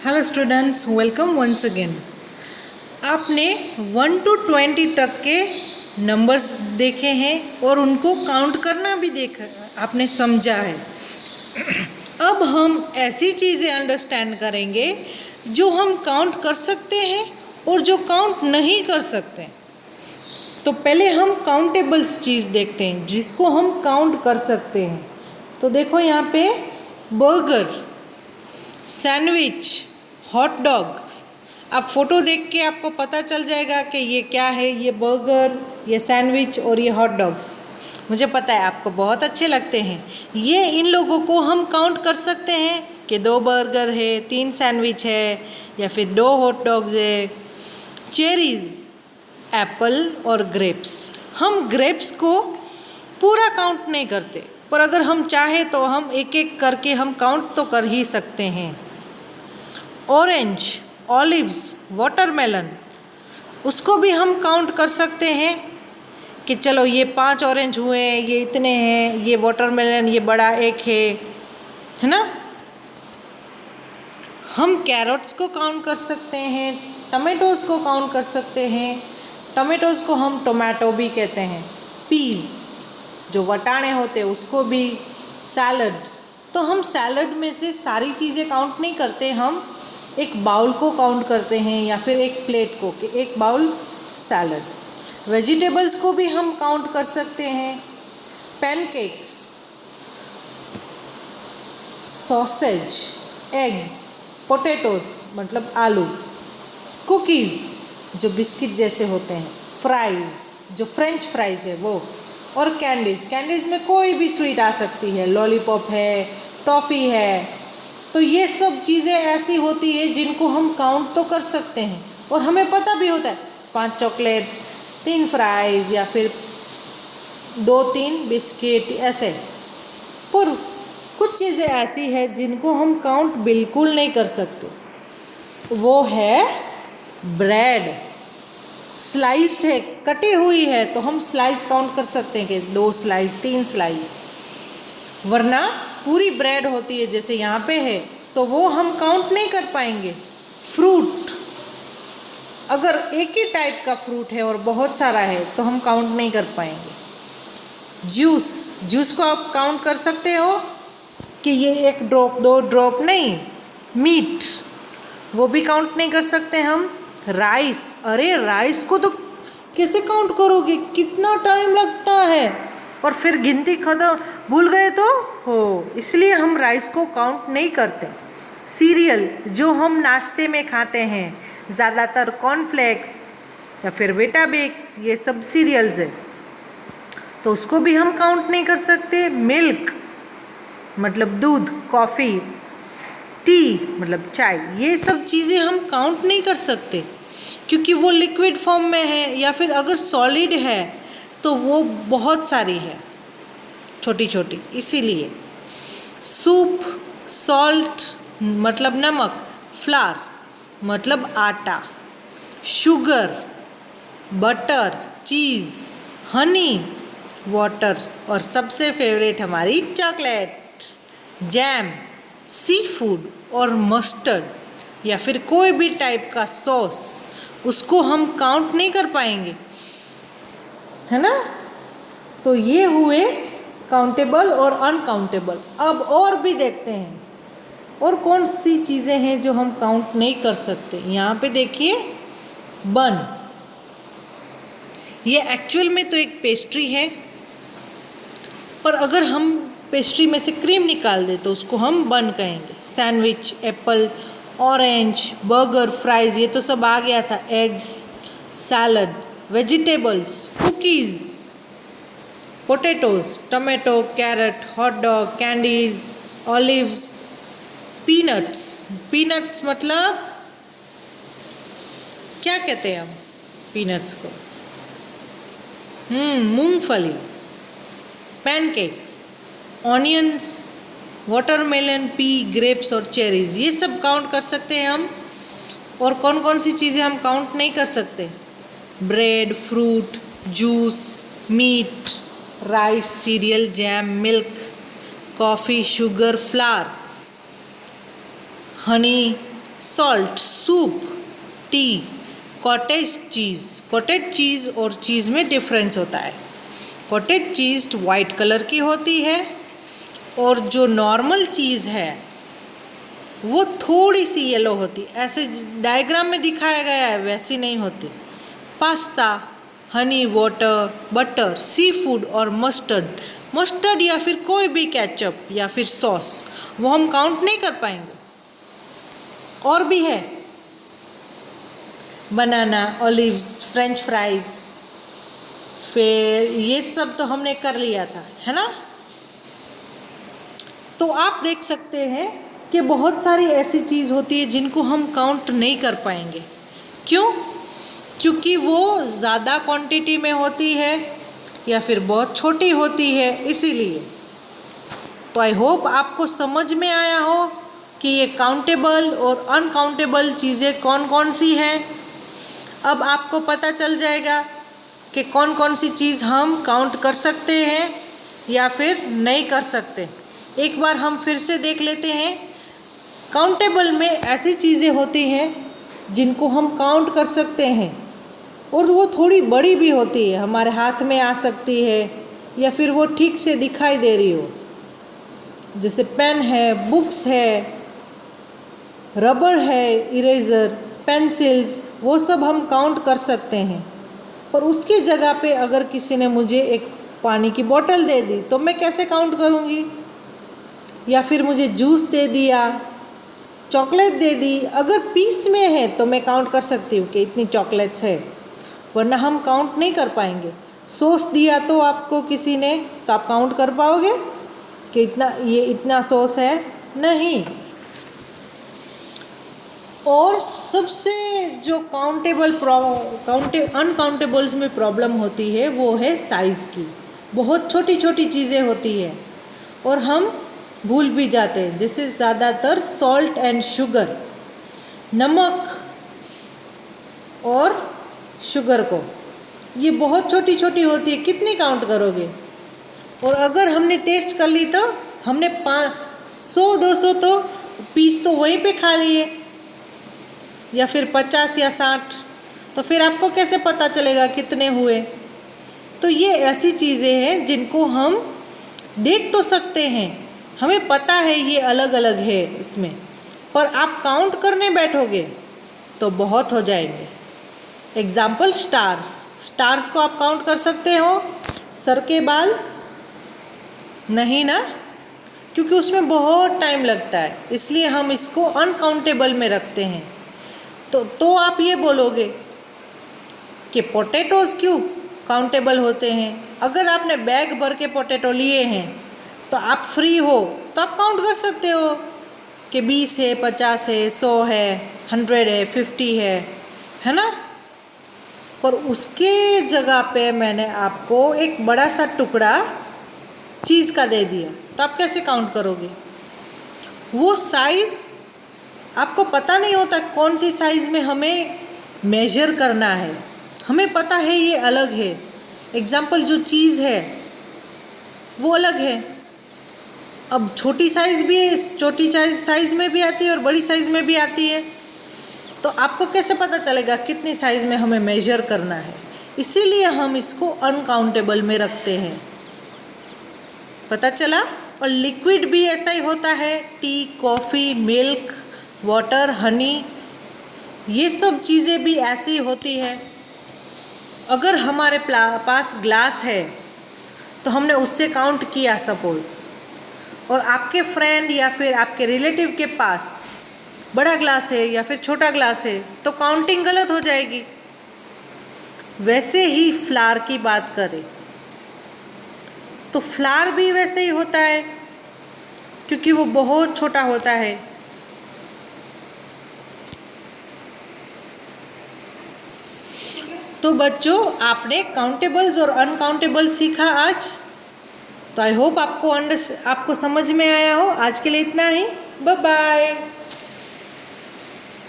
Hello students, welcome once again. आपने 1 to 20 तक के नंबर्स देखे हैं और उनको काउंट करना भी देखा, आपने समझा है। अब हम ऐसी चीज़ें अंडरस्टैंड करेंगे जो हम काउंट कर सकते हैं और जो काउंट नहीं कर सकते। तो पहले हम काउंटेबल्स चीज़ देखते हैं जिसको हम काउंट कर सकते हैं। तो देखो यहाँ पे बर्गर, सैंडविच, हॉट डॉग। आप फोटो देख के आपको पता चल जाएगा कि ये क्या है। ये बर्गर, ये सैंडविच और ये हॉट डॉग्स। मुझे पता है आपको बहुत अच्छे लगते हैं। ये इन लोगों को हम काउंट कर सकते हैं कि 2 बर्गर है, 3 सैंडविच है या फिर 2 हॉट डॉग्स है। चेरीज़, एप्पल और ग्रेप्स। हम ग्रेप्स को पूरा काउंट नहीं करते, पर अगर हम चाहें तो हम एक एक करके हम काउंट तो कर ही सकते हैं। ऑरेंज, ऑलिव्स, वाटरमेलन, उसको भी हम काउंट कर सकते हैं कि चलो ये 5 ऑरेंज हुए, ये इतने हैं, ये वाटरमेलन ये बड़ा एक है ना। हम कैरेट्स को काउंट कर सकते हैं, टमेटोज़ को काउंट कर सकते हैं। टमेटोज़ को हम टोमेटो भी कहते हैं। पीज़ जो वटाणे होते हैं उसको भी। सैलड, तो हम सैलड में से सारी चीज़ें काउंट नहीं करते, हम एक बाउल को काउंट करते हैं या फिर एक प्लेट को कि एक बाउल सैलड। वेजिटेबल्स को भी हम काउंट कर सकते हैं। पैनकेक्स, सॉसेज, एग्स, पोटैटोज़ मतलब आलू, कुकीज़ जो बिस्किट जैसे होते हैं, फ्राइज़ जो फ्रेंच फ्राइज़ है वो, और कैंडीज़। कैंडीज़ में कोई भी स्वीट आ सकती है, लॉलीपॉप है, टॉफ़ी है। तो ये सब चीज़ें ऐसी होती है जिनको हम काउंट तो कर सकते हैं और हमें पता भी होता है 5 चॉकलेट, 3 फ्राइज़ या फिर 2-3 बिस्किट ऐसे। पर कुछ चीज़ें ऐसी है जिनको हम काउंट बिल्कुल नहीं कर सकते। वो है ब्रेड। स्लाइस्ड है, कटी हुई है, तो हम स्लाइस काउंट कर सकते हैं कि 2 स्लाइस, 3 स्लाइस। वरना पूरी ब्रेड होती है जैसे यहाँ पे है, तो वो हम काउंट नहीं कर पाएंगे। फ्रूट, अगर एक ही टाइप का फ्रूट है और बहुत सारा है तो हम काउंट नहीं कर पाएंगे। जूस को आप काउंट कर सकते हो कि ये 1 ड्रॉप 2 ड्रॉप नहीं। मीट, वो भी काउंट नहीं कर सकते हम। राइस, अरे राइस को तो कैसे काउंट करोगे, कितना टाइम लगता है, और फिर गिनती खत्म भूल गए तो हो, इसलिए हम राइस को काउंट नहीं करते। सीरियल जो हम नाश्ते में खाते हैं, ज़्यादातर कॉर्नफ्लेक्स या फिर वेटाबिक्स, ये सब सीरियल्स है, तो उसको भी हम काउंट नहीं कर सकते। मिल्क मतलब दूध, कॉफ़ी, टी मतलब चाय, ये सब चीज़ें हम काउंट नहीं कर सकते क्योंकि वो लिक्विड फॉर्म में है, या फिर अगर सॉलिड है तो वो बहुत सारी है छोटी छोटी, इसीलिए। सूप, सॉल्ट मतलब नमक, फ्लावर मतलब आटा, शुगर, बटर, चीज़, हनी, वाटर, और सबसे फेवरेट हमारी चॉकलेट, जैम, सी फूड और मस्टर्ड या फिर कोई भी टाइप का सॉस, उसको हम काउंट नहीं कर पाएंगे, है ना। तो ये हुए काउंटेबल और अनकाउंटेबल। अब और भी देखते हैं और कौन सी चीज़ें हैं जो हम काउंट नहीं कर सकते। यहाँ पे देखिए बन, ये एक्चुअल में तो एक पेस्ट्री है, पर अगर हम पेस्ट्री में से क्रीम निकाल दें तो उसको हम बन कहेंगे। Sandwich, apple, orange, burger, fries, ये तो सब आ गया था। Eggs, salad, vegetables, cookies, potatoes, tomato, carrot, hot dog, candies, olives, peanuts. Peanuts मतलब क्या कहते हैं हम पीनट्स को? मूंगफली। Pancakes, onions, watermelon, pea, grapes और चेरीज़, ये सब काउंट कर सकते हैं हम। और कौन कौन सी चीज़ें हम काउंट नहीं कर सकते? Bread, fruit, juice, meat, rice, cereal, jam, milk, coffee, sugar, flour, honey, salt, soup, tea, cottage cheese और चीज़ में डिफरेंस होता है। कॉटेज चीज़ वाइट कलर की होती है और जो नॉर्मल चीज़ है वो थोड़ी सी येलो होती है। ऐसे डायग्राम में दिखाया गया है वैसी नहीं होती। Pasta, Honey water, butter, sea food और मस्टर्ड या फिर कोई भी केचप या फिर सॉस वो हम काउंट नहीं कर पाएंगे। और भी है बनाना, ऑलिव्स, फ्रेंच फ्राइज, फिर ये सब तो हमने कर लिया था, है ना। तो आप देख सकते हैं कि बहुत सारी ऐसी चीज़ होती है जिनको हम काउंट नहीं कर पाएंगे। क्यों? क्योंकि वो ज़्यादा क्वांटिटी में होती है या फिर बहुत छोटी होती है, इसीलिए। तो आई होप आपको समझ में आया हो कि ये काउंटेबल और अनकाउंटेबल चीज़ें कौन कौन सी हैं। अब आपको पता चल जाएगा कि कौन कौन सी चीज़ हम काउंट कर सकते हैं या फिर नहीं कर सकते। एक बार हम फिर से देख लेते हैं। काउंटेबल में ऐसी चीज़ें होती हैं जिनको हम काउंट कर सकते हैं और वो थोड़ी बड़ी भी होती है, हमारे हाथ में आ सकती है या फिर वो ठीक से दिखाई दे रही हो। जैसे पेन है, बुक्स है, रबर है, इरेज़र, पेंसिल्स, वो सब हम काउंट कर सकते हैं। पर उसकी जगह पे अगर किसी ने मुझे एक पानी की बोतल दे दी तो मैं कैसे काउंट करूँगी? या फिर मुझे जूस दे दिया, चॉकलेट दे दी, अगर पीस में है तो मैं काउंट कर सकती हूँ कि इतनी चॉकलेट्स है, वरना हम काउंट नहीं कर पाएंगे। सॉस दिया तो आपको किसी ने, तो आप काउंट कर पाओगे कि इतना सॉस है? नहीं। और सबसे जो अनकाउंटेबल्स में प्रॉब्लम होती है वो है साइज़ की। बहुत छोटी छोटी चीज़ें होती है और हम भूल भी जाते हैं। जैसे ज़्यादातर सॉल्ट एंड शुगर, नमक और शुगर को, ये बहुत छोटी छोटी होती है, कितनी काउंट करोगे? और अगर हमने टेस्ट कर ली तो हमने 100-200 तो पीस तो वहीं पे खा लिए, या फिर 50 या 60, तो फिर आपको कैसे पता चलेगा कितने हुए? तो ये ऐसी चीज़ें हैं जिनको हम देख तो सकते हैं, हमें पता है ये अलग अलग है इसमें, पर आप काउंट करने बैठोगे तो बहुत हो जाएंगे। एग्जाम्पल स्टार्स को आप काउंट कर सकते हो? सर के बाल नहीं ना, क्योंकि उसमें बहुत टाइम लगता है, इसलिए हम इसको अनकाउंटेबल में रखते हैं। तो आप ये बोलोगे कि पोटैटोज़ क्यों काउंटेबल होते हैं? अगर आपने बैग भर के पोटैटो लिए हैं तो आप फ्री हो तो आप काउंट कर सकते हो कि 20 है, 50 है, 100 है, 100 है, 50 है ना। पर उसके जगह पे मैंने आपको एक बड़ा सा टुकड़ा चीज़ का दे दिया, तो आप कैसे काउंट करोगे? वो साइज़ आपको पता नहीं होता कौन सी साइज़ में हमें मेजर करना है, हमें पता है ये अलग है। एग्जाम्पल जो चीज़ है वो अलग है। अब छोटी साइज़ भी है, छोटी साइज़ में भी आती है और बड़ी साइज़ में भी आती है, तो आपको कैसे पता चलेगा कितनी साइज़ में हमें मेजर करना है? इसीलिए हम इसको अनकाउंटेबल में रखते हैं। पता चला? और लिक्विड भी ऐसा ही होता है, T, coffee, milk, water, Honey, ये सब चीज़ें भी ऐसी होती है। अगर हमारे पास ग्लास है तो हमने उससे काउंट किया सपोज़, और आपके फ्रेंड या फिर आपके रिलेटिव के पास बड़ा ग्लास है या फिर छोटा ग्लास है, तो काउंटिंग गलत हो जाएगी। वैसे ही फ्लावर की बात करें तो फ्लावर भी वैसे ही होता है, क्योंकि वो बहुत छोटा होता है। तो बच्चों, आपने काउंटेबल्स और अनकाउंटेबल सीखा आज। तो आई होप आपको समझ में आया हो। आज के लिए इतना ही, बाय बाय।